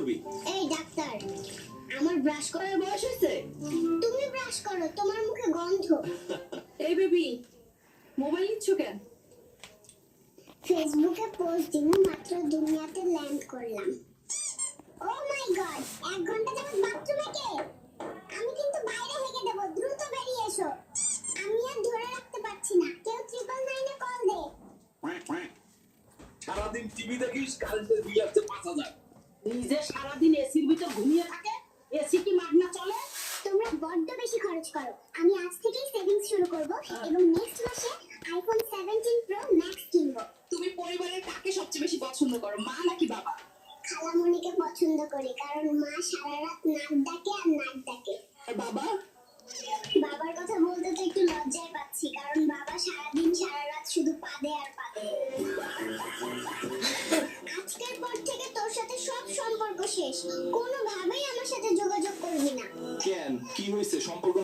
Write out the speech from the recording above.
করবি? এই ডাক্তার, আমার ব্রাশ করার বয়স হয়েছে? তুমি ব্রাশ করো, তোমার মুখে গন্ধ। এই বেবি, মোবাইল নিচ্ছ কেন? ফেসবুকে পোস্ট দিব মাত্র দুনিয়াতে ল্যান্ড করলাম। ও মাই গড, 1 ঘন্টা যাবত বাথরুমে কে? আমি কিন্তু বাইরে হেগে দেব, দ্রুত বেরিয়ে এসো। আমি আর ধরে রাখতে পারছি না, কেউ 999 এ কল দে। সারাদিন টিভি দেখিস, কারেন্টের বিল আসছে 5000। নিজে সারাদিন এসির ভিতর ঘুমিয়ে থাকে, এসি কি মাগনা চলে? তোমরা বড্ড বেশি খরচ করো। আমি আজ থেকেই সেভিংস শুরু করব এবং নেক্সট মাসে আইফোন 17 প্রো ম্যাক্স কিনবো। তুমি পরিবারের কাকে সবচেয়ে বেশি পছন্দ করো, মা নাকি বাবা? খালামণিকে পছন্দ করি, কারণ মা সারা রাত নাক ডাকে আর নাক ডাকে। আর বাবা? বাবার কথা বলতে তো একটু লজ্জায় পাচ্ছি, কারণ বাবা সারাদিন সারা রাত শুধু পাদে আর পাদে। আজকের পর থেকে তোর সাথে সব সম্পর্ক শেষ, কোনোভাবেই আমার সাথে যোগাযোগ করবি না। কেন, কি হয়েছে? সম্পর্ক